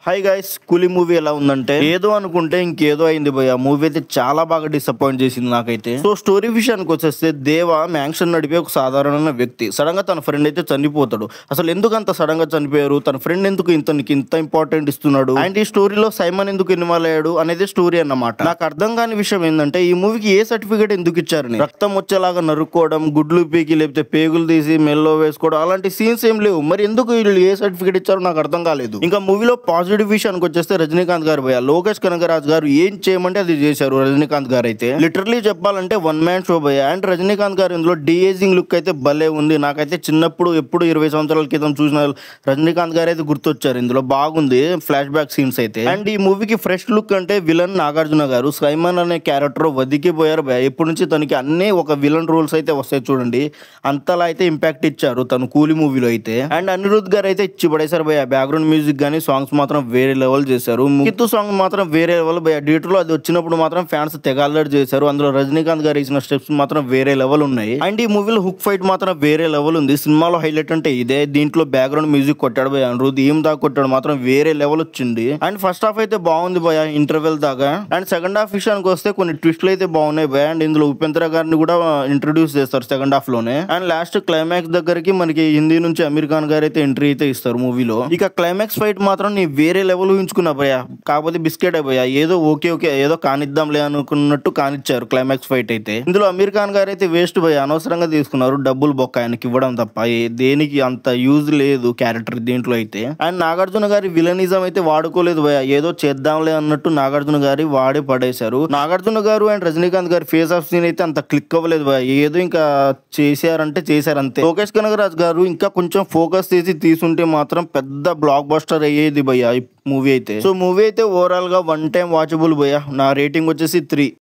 Hi guys, కూలీ movie ఎలా ఉందంటే ఏదో అనుకుంటే ఇంకేదో అయింది భయ్య. మూవీ అయితే చాలా బాగా డిసప్పాయింట్ చేసింది నాకైతే. సో స్టోరీ విషయానికి వచ్చేస్తే దేవ మ్యాన్షన్ నడిపే ఒక సాధారణమైన వ్యక్తి సడన్ గా తన ఫ్రెండ్ అయితే చనిపోతాడు. అసలు ఎందుకు అంత సడన్ గా చనిపోయారు, తన ఫ్రెండ్ ఎందుకు ఇంత ఇంపార్టెంట్ ఇస్తున్నాడు, అండ్ ఈ స్టోరీలో సైమన్ ఎందుకు ఇన్వాల్వ్ అయ్యాడు అనేది స్టోరీ అన్నమాట. నాకు అర్థం కాని విషయం ఏంటంటే ఈ మూవీకి ఏ సర్టిఫికేట్ ఎందుకు ఇచ్చారని. రక్తం వచ్చేలాగా నరుక్కోవడం, గుడ్లు పీకి లేకపోతే పేగులు తీసి మెల్లో వేసుకోవడం అలాంటి సీన్స్ ఏం లేవు. మరి ఎందుకు వీళ్ళు ఏ సర్టిఫికేట్ ఇచ్చారో నాకు అర్థం కాలేదు. ఇంకా మూవీలో పాజిటివ్ విషయానికి వచ్చేస్తే రజనీకాంత్ గారు భయ్య, లోకేష్ కనగరాజ్ గారు ఏం చేయమంటే అది చేశారు. రజనీకాంత్ గారు అయితే లిటరలీ చెప్పాలంటే వన్ మ్యాన్ షో భయ్య. అండ్ రజనీకాంత్ గారు ఇందులో డిఏజింగ్ లుక్ అయితే భలే ఉంది. నాకైతే చిన్నప్పుడు ఎప్పుడు 20 సంవత్సరాల క్రితం చూసిన రజనీకాంత్ గారు అయితే గుర్తొచ్చారు. ఇందులో బాగుంది ఫ్లాష్ బ్యాక్ సీన్స్ అయితే. అండ్ ఈ మూవీకి ఫ్రెష్ లుక్ అంటే విలన్ నాగార్జున గారు సైమన్ అనే క్యారెక్టర్ వదికిపోయారు భయ్య. ఎప్పటి నుంచి తనకి అన్ని ఒక విలన్ రోల్స్ అయితే వస్తాయి చూడండి, అంతలా అయితే ఇంపాక్ట్ ఇచ్చారు తను కూలీ మూవీలో అయితే. అండ్ అనిరుద్ గారు అయితే ఇచ్చి పడేశారు భయ్య. బ్యాక్గ్రౌండ్ మ్యూజిక్ గానీ సాంగ్స్ మాత్రం వేరే లెవెల్ చేశారు. కిత్తు సాంగ్ మాత్రం వేరే లెవెల్ భయ్య. థియేటర్లో అది వచ్చినప్పుడు మాత్రం ఫ్యాన్స్ తెగ అల్లరి చేశారు. అందులో రజనీకాంత్ గారు ఇచ్చిన స్టెప్స్ మాత్రం వేరే లెవెల్ ఉన్నాయి. అండ్ ఈ మూవీలో హుక్ ఫైట్ మాత్రం వేరే లెవెల్ ఉంది. సినిమాలో హైలైట్ అంటే ఇదే. దీంట్లో బ్యాక్గ్రౌండ్ మ్యూజిక్ కొట్టాడు భయ్య అనిరుద్, ఏం దాకా కొట్టాడు మాత్రం వేరే లెవెల్ వచ్చింది. అండ్ ఫస్ట్ హాఫ్ అయితే బాగుంది భయ్య ఇంటర్వెల్ దాకా. అండ్ సెకండ్ హాఫ్ విషయానికి వస్తే కొన్ని ట్విస్ట్లు అయితే బాగున్నాయి భయ్య. అండ్ ఇందులో ఉపేంద్ర గారిని కూడా ఇంట్రొడ్యూస్ చేస్తారు సెకండ్ హాఫ్ లోనే. అండ్ లాస్ట్ క్లైమాక్స్ దగ్గరికి మనకి హిందీ నుంచి అమీర్ ఖాన్ గారు అయితే ఎంట్రీ అయితే ఇస్తారు మూవీలో. ఇక క్లైమాక్స్ ఫైట్ మాత్రం నీ వేరే లెవెల్ ఊహించుకున్నా భయ్య. కాకపోతే బిస్కెట్ భయ్య, ఏదో ఓకే ఏదో కానిద్దాంలే అనుకున్నట్టు కానిచ్చారు క్లైమాక్స్ ఫైట్ అయితే. ఇందులో అమీర్ ఖాన్ గారు అయితే వేస్ట్ భయ్య, అనవసరంగా తీసుకున్నారు. డబ్బులు బొక్క ఆయనకి ఇవ్వడం తప్ప దేనికి అంత యూజ్ లేదు క్యారెక్టర్ దీంట్లో అయితే. అండ్ నాగార్జున గారి విలనిజం అయితే వాడుకోలేదు భయ్య, ఏదో చేద్దాంలే అన్నట్టు నాగార్జున గారి వాడే పడేశారు. నాగార్జున గారు అండ్ రజనీకాంత్ గారి ఫేస్ ఆఫ్ సీన్ అయితే అంత క్లిక్ అవ్వలేదు భయ్య, ఏదో ఇంకా చేశారంటే చేశారు అంతే. లోకేష్ కనగరాజ్ గారు ఇంకా కొంచెం ఫోకస్ చేసి తీసుంటే మాత్రం పెద్ద బ్లాక్ బస్టర్ అయ్యేది భయ్య మూవీ అయితే. సో మూవీ అయితే ఓవరాల్ గా వన్ టైం వాచబుల్ భయ్య. నా రేటింగ్ వచ్చేసి 3.